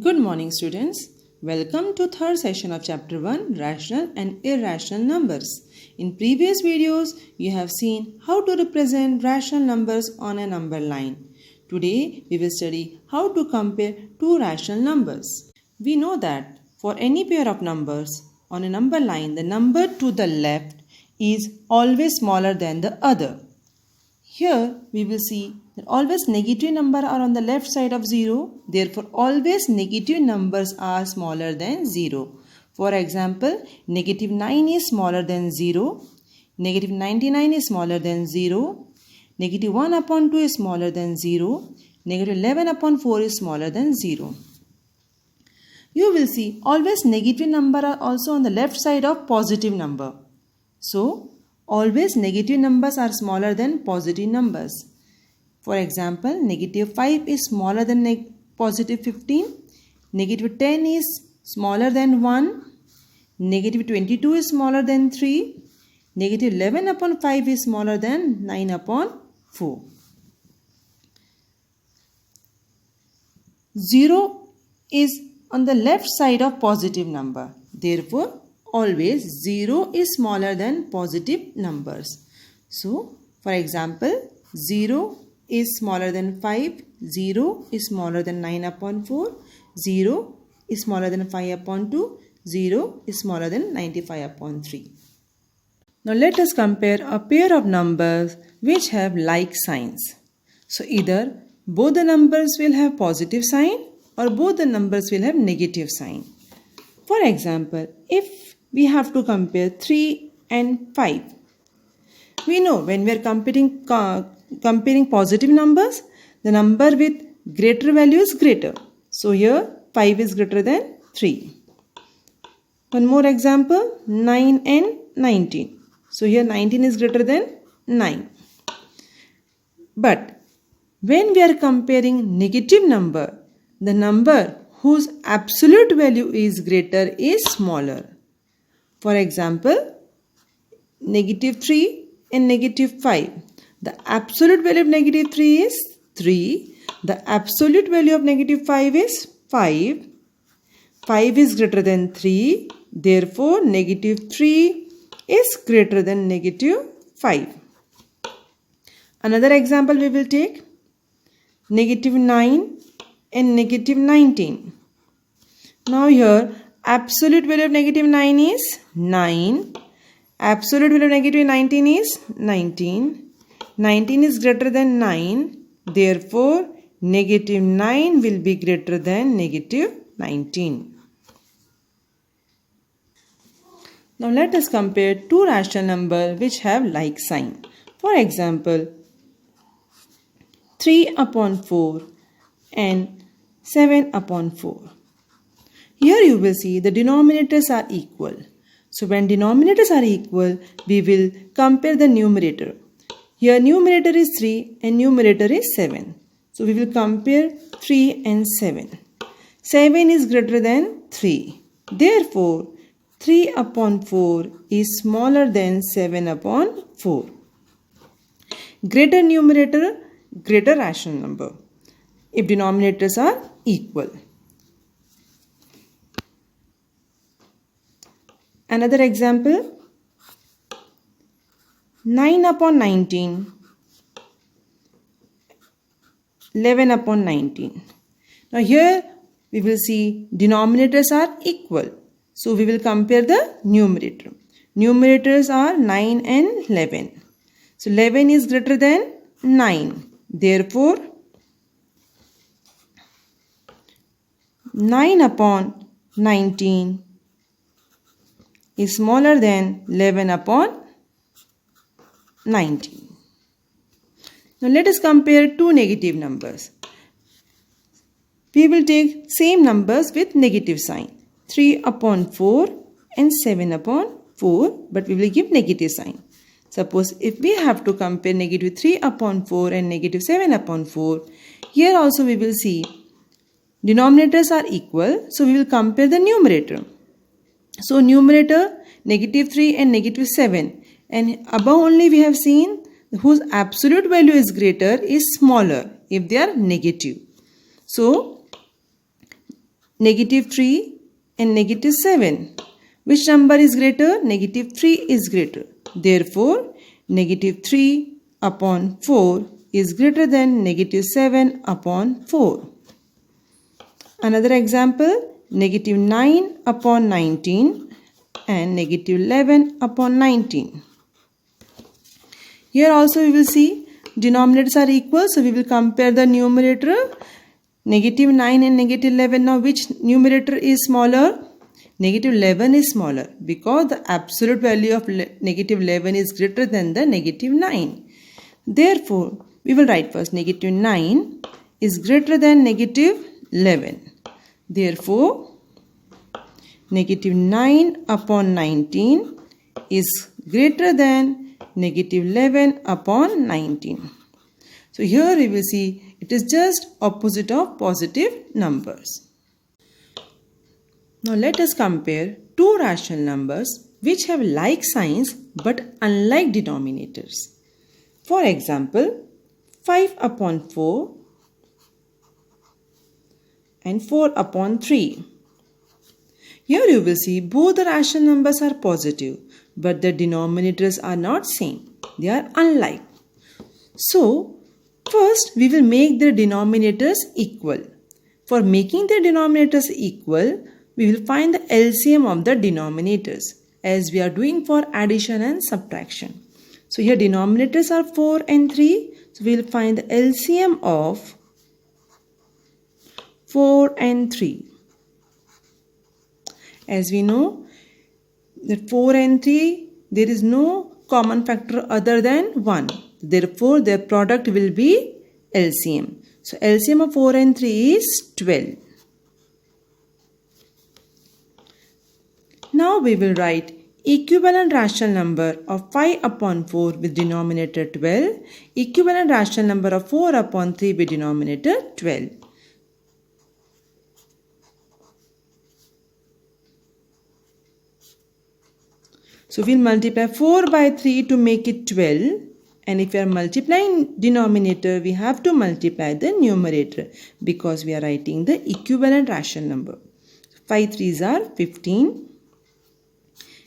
Good morning, students. Welcome to third session of chapter 1, Rational and Irrational Numbers. In previous videos, you have seen how to represent rational numbers on a number line. Today, we will study how to compare two rational numbers. We know that for any pair of numbers on a number line, the number to the left is always smaller than the other. Here we will see that always negative numbers are on the left side of 0. Therefore, always negative numbers are smaller than 0. For example, negative 9 is smaller than 0. Negative 99 is smaller than 0. Negative 1 upon 2 is smaller than 0. Negative 11 upon 4 is smaller than 0. You will see always negative numbers are also on the left side of positive number. So, always negative numbers are smaller than positive numbers. For example, negative 5 is smaller than positive 15. Negative 10 is smaller than 1. Negative 22 is smaller than 3. Negative 11 upon 5 is smaller than 9 upon 4. 0 is on the left side of positive number. Therefore, always 0 is smaller than positive numbers. So, for example, 0 is smaller than 5, 0 is smaller than 9 upon 4, 0 is smaller than 5 upon 2, 0 is smaller than 95 upon 3. Now, let us compare a pair of numbers which have like signs. So, either both the numbers will have positive sign or both the numbers will have negative sign. For example, if we have to compare 3 and 5. We know when we are comparing positive numbers, the number with greater value is greater. So here 5 is greater than 3. One more example, 9 and 19. So here 19 is greater than 9. But when we are comparing negative number, the number whose absolute value is greater is smaller. For example, negative 3 and negative 5. The absolute value of negative 3 is 3. The absolute value of negative 5 is 5. 5 is greater than 3. Therefore, negative 3 is greater than negative 5. Another example we will take. Negative 9 and negative 19. Now here, absolute value of negative 9 is 9. Absolute value of negative 19 is 19. 19 is greater than 9. Therefore, negative 9 will be greater than negative 19. Now let us compare two rational numbers which have like sign. For example, 3 upon 4 and 7 upon 4. Here you will see the denominators are equal. So when denominators are equal, we will compare the numerator. Here numerator is 3 and numerator is 7. So we will compare 3 and 7. 7 is greater than 3. Therefore, 3 upon 4 is smaller than 7 upon 4. Greater numerator, greater rational number if denominators are equal. Another example, 9 upon 19, 11 upon 19. Now here we will see denominators are equal. So we will compare the numerator. Numerators are 9 and 11. So 11 is greater than 9. Therefore, 9 upon 19 is smaller than 11 upon 19. Now let us compare two negative numbers. We will take same numbers with negative sign. 3 upon 4 and 7 upon 4, but we will give negative sign. Suppose if we have to compare negative 3 upon 4 and negative 7 upon 4, here also we will see denominators are equal, so we will compare the numerator. So numerator negative 3 and negative 7, and above only we have seen whose absolute value is greater is smaller if they are negative. So negative 3 and negative 7. Which number is greater? Negative 3 is greater. Therefore, negative 3 upon 4 is greater than negative 7 upon 4. Another example, negative 9 upon 19 and negative 11 upon 19. Here also we will see denominators are equal, so we will compare the numerator. Negative 9 and negative 11. Now which numerator is smaller? Negative 11 is smaller because the absolute value of negative 11 is greater than the negative 9. Therefore, we will write first negative 9 is greater than negative 11. Therefore, negative 9 upon 19 is greater than negative 11 upon 19. So here we will see it is just opposite of positive numbers. Now let us compare two rational numbers which have like signs but unlike denominators. For example, 5 upon 4 and 4 upon 3. Here you will see both the rational numbers are positive, but the denominators are not same. They are unlike. So, first we will make the denominators equal. For making the denominators equal, we will find the LCM of the denominators as we are doing for addition and subtraction. So here denominators are 4 and 3. So we will find the LCM of 4 and 3. As we know that 4 and 3, there is no common factor other than 1. Therefore, their product will be LCM. So LCM of 4 and 3 is 12. Now we will write equivalent rational number of 5 upon 4 with denominator 12. Equivalent rational number of 4 upon 3 with denominator 12. So we will multiply 4 by 3 to make it 12. And if we are multiplying denominator, we have to multiply the numerator because we are writing the equivalent rational number. 5 3s are 15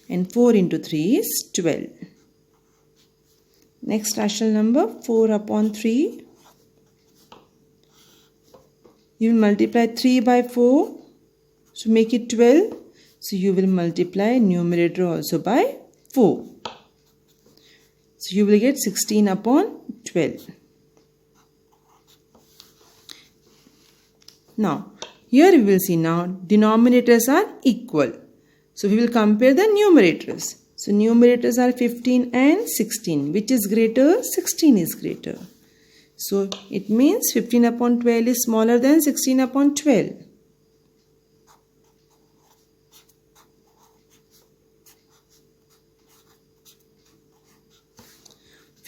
and 4 into 3 is 12. Next rational number 4 upon 3. You will multiply 3 by 4 to make it 12. So you will multiply numerator also by 4. So you will get 16 upon 12. Now here we will see now denominators are equal. So we will compare the numerators. So numerators are 15 and 16. Which is greater? 16 is greater. So it means 15 upon 12 is smaller than 16 upon 12.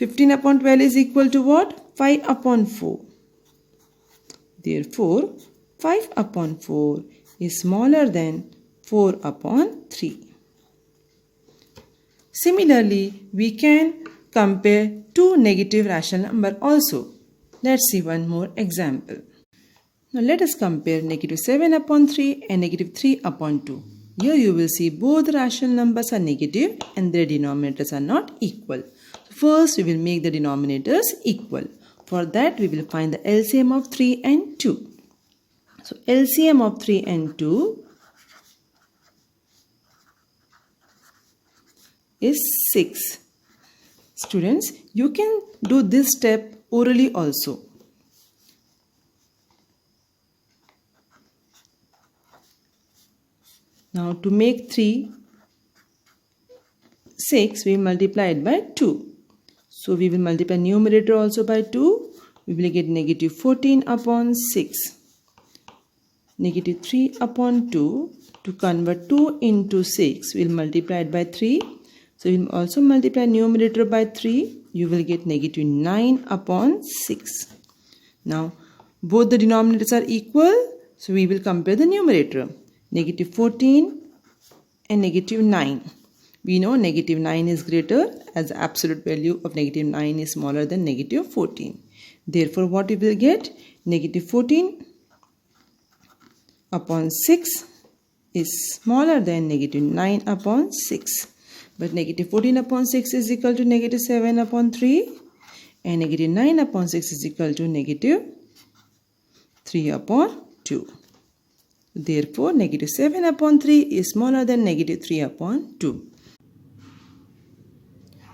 15 upon 12 is equal to what? 5 upon 4. Therefore, 5 upon 4 is smaller than 4 upon 3. Similarly, we can compare two negative rational numbers also. Let's see one more example. Now let us compare negative 7 upon 3 and negative 3 upon 2. Here you will see both rational numbers are negative and their denominators are not equal. First, we will make the denominators equal. For that, we will find the LCM of 3 and 2. So, LCM of 3 and 2 is 6. Students, you can do this step orally also. Now, to make 3, 6, we multiply it by 2. So, we will multiply numerator also by 2. We will get negative 14 upon 6. Negative 3 upon 2. To convert 2 into 6, we will multiply it by 3. So, we will also multiply numerator by 3. You will get negative 9 upon 6. Now, both the denominators are equal. So, we will compare the numerator. Negative 14 and negative 9. We know negative 9 is greater as the absolute value of negative 9 is smaller than negative 14. Therefore, what we will get? Negative 14 upon 6 is smaller than negative 9 upon 6. But negative 14 upon 6 is equal to negative 7 upon 3. And negative 9 upon 6 is equal to negative 3 upon 2. Therefore, negative 7 upon 3 is smaller than negative 3 upon 2.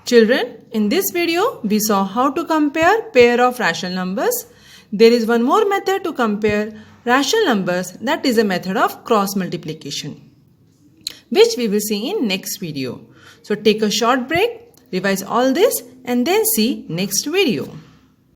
Children, in this video, we saw how to compare pair of rational numbers. There is one more method to compare rational numbers, that is a method of cross multiplication, which we will see in next video. So take a short break, revise all this and then see next video.